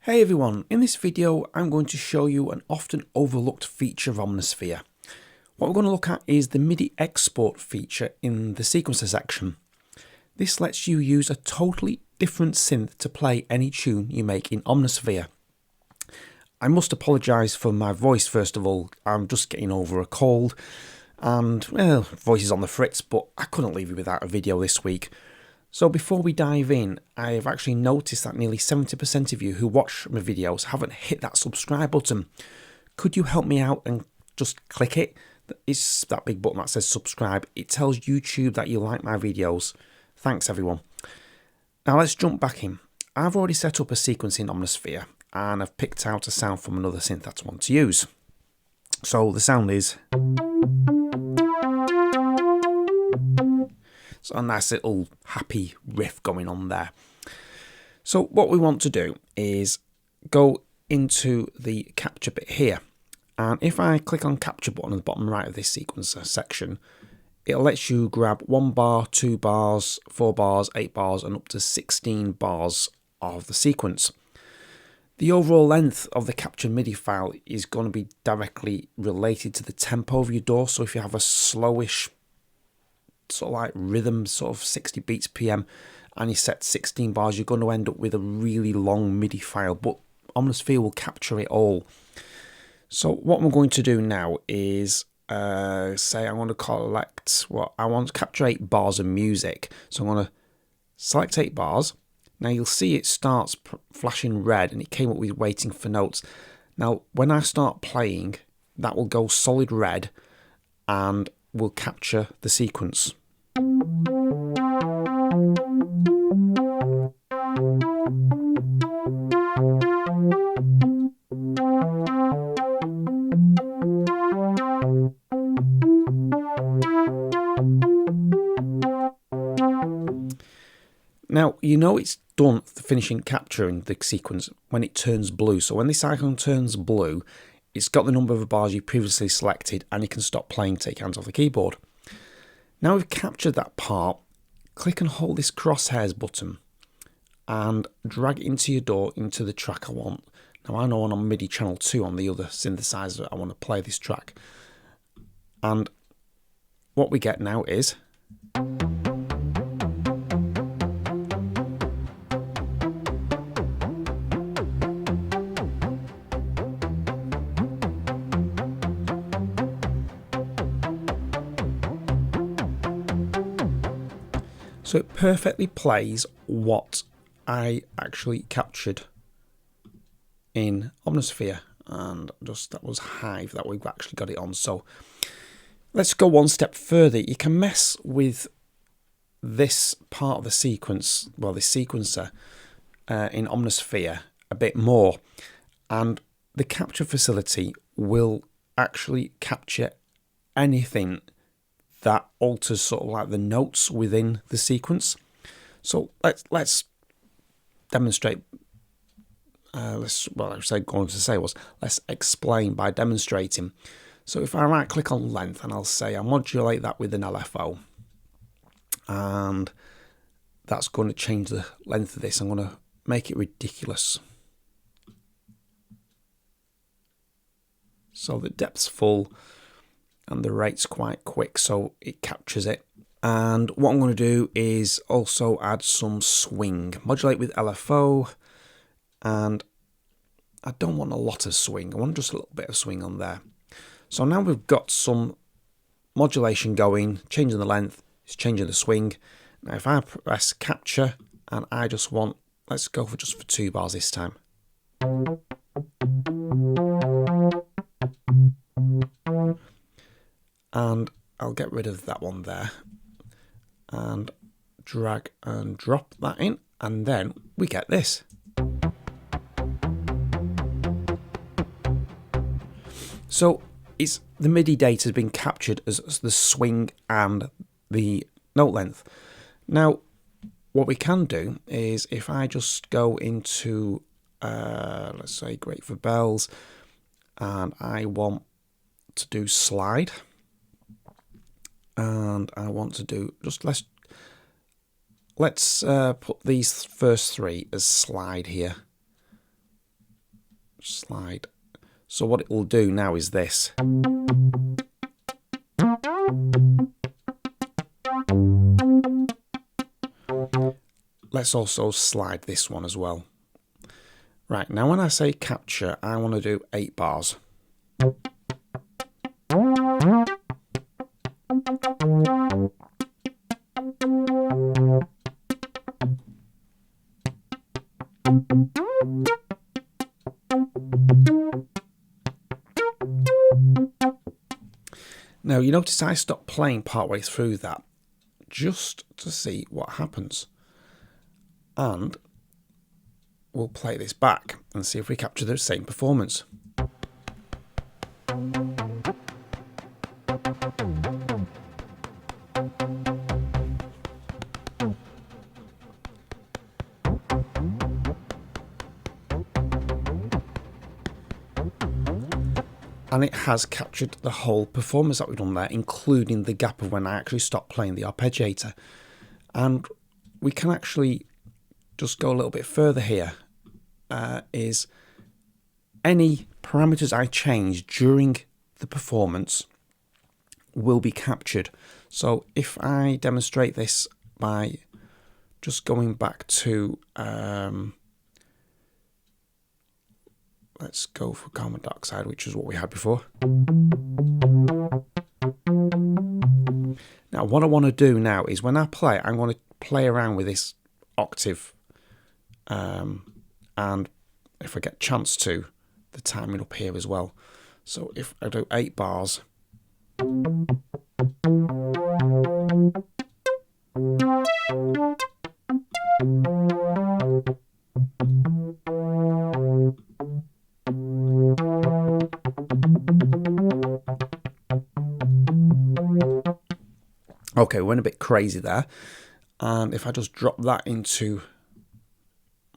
Hey everyone, in this video I'm going to show you an often overlooked feature of Omnisphere. What we're going to look at is the MIDI export feature in the sequencer section. This lets you use a totally different synth to play any tune you make in Omnisphere. I must apologise for my voice first of all. I'm just getting over a cold and, well, voice is on the fritz, but I couldn't leave you without a video this week. So before we dive in, I've actually noticed that nearly 70% of you who watch my videos haven't hit that subscribe button. Could you help me out and just click it? It's that big button that says subscribe. It tells YouTube that you like my videos. Thanks everyone. Now let's jump back in. I've already set up a sequence in Omnisphere and I've picked out a sound from another synth that I want to use. So the sound is... So a nice little happy riff going on there. So what we want to do is go into the capture bit here. And if I click on capture button at the bottom right of this sequencer section, it lets you grab 1 bar, 2 bars, 4 bars, 8 bars and up to 16 bars of the sequence. The overall length of the captured MIDI file is going to be directly related to the tempo of your DAW. So if you have a slowish sort of like rhythm, sort of 60 beats PM, and you set 16 bars, you're going to end up with a really long MIDI file, but Omnisphere will capture it all. So what I'm going to do now is say I want to collect what I want to capture 8 bars of music. So I'm going to select 8 bars. Now you'll see it starts flashing red and it came up with waiting for notes. Now when I start playing, that will go solid red and will capture the sequence. Now, you know it's done finishing capturing the sequence when it turns blue. So when this icon turns blue, it's got the number of bars you previously selected and you can stop playing, take your hands off the keyboard. Now we've captured that part, click and hold this crosshairs button and drag it into your DAW into the track I want. Now I know on MIDI channel 2 on the other synthesizer I want to play this track. And what we get now is... So it perfectly plays what I actually captured in Omnisphere, and just that was Hive that we've actually got it on. So let's go one step further. You can mess with this part of the sequence, well, this sequencer in Omnisphere a bit more, and the capture facility will actually capture anything that alters sort of like the notes within the sequence. So let's demonstrate. Let's explain by demonstrating. So if I right click on length and I'll say I modulate that with an LFO, and that's going to change the length of this. I'm going to make it ridiculous. So the depth's full and the rate's quite quick, so it captures it. And what I'm going to do is also add some swing. Modulate with LFO, and I don't want a lot of swing. I want just a little bit of swing on there. So now we've got some modulation going, changing the length, it's changing the swing. Now if I press capture and I just want, let's go for just for 2 bars this time. And I'll get rid of that one there and drag and drop that in, and then we get this. So it's the MIDI data has been captured as the swing and the note length. Now what we can do is if I just go into let's say Great for Bells, and I want to do slide, and I want to do just let's put these first 3 as slide here. slide. So what it will do now is this. Let's also slide this one as well. Right, now when I say capture, I want to do 8 bars. Now you notice I stopped playing partway through that just to see what happens. And we'll play this back and see if we capture the same performance. And it has captured the whole performance that we've done there, including the gap of when I actually stopped playing the arpeggiator. And we can actually just go a little bit further here, is any parameters I change during the performance will be captured. So if I demonstrate this by just going back to, let's go for carbon dioxide, which is what we had before. Now what I want to do now is when I play, I'm going to play around with this octave, and if I get a chance to, the timing up here as well. So if I do 8 bars, okay, we went a bit crazy there. And if I just drop that into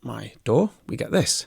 my DAW, we get this.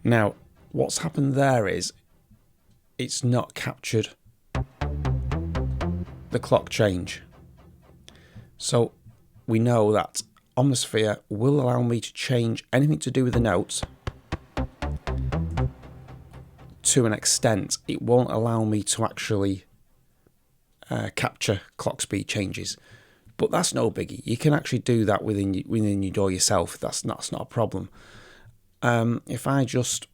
Now, what's happened there is it's not captured the clock change. So we know that Omnisphere will allow me to change anything to do with the notes to an extent. It won't allow me to actually capture clock speed changes, but that's no biggie. You can actually do that within your DAW yourself. That's not a problem. If I just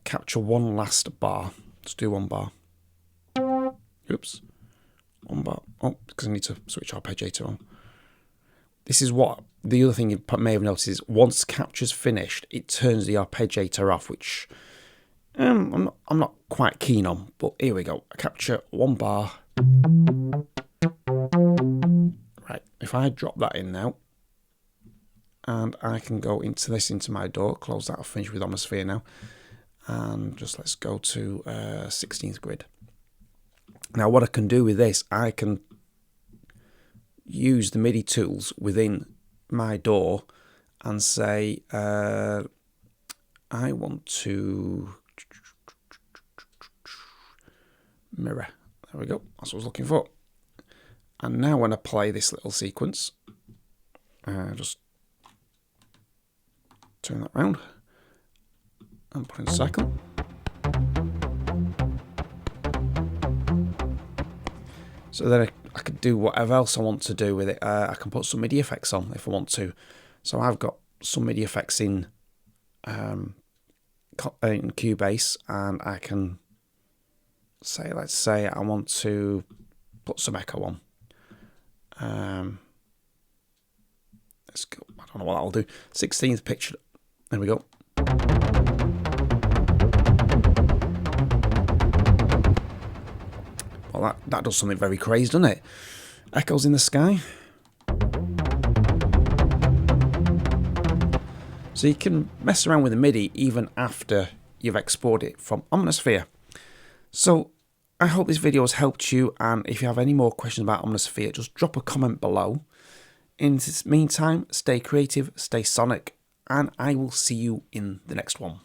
capture one last bar, let's do 1 bar. Oops, 1 bar. Oh, because I need to switch arpeggiator on. This is what the other thing you may have noticed is once capture's finished, it turns the arpeggiator off, which I'm not quite keen on. But here we go. I capture 1 bar. Right, if I drop that in now, and I can go into my DAW, close that, I'll finish with Omnisphere now, and just let's go to 16th grid. Now what I can do with this, I can use the MIDI tools within my DAW and say I want to mirror. There we go, that's what I was looking for. And now when I play this little sequence, just turn that round and put in second. So then I could do whatever else I want to do with it. I can put some MIDI effects on if I want to. So I've got some MIDI effects in Cubase, and I can say, let's say I want to put some echo on. Let's go. I don't know what I'll do. 16th picture. There we go. Well, that does something very crazy, doesn't it? Echoes in the sky. So you can mess around with the MIDI even after you've exported it from Omnisphere. So I hope this video has helped you, and if you have any more questions about Omnisphere, just drop a comment below. In the meantime, stay creative, stay sonic, and I will see you in the next one.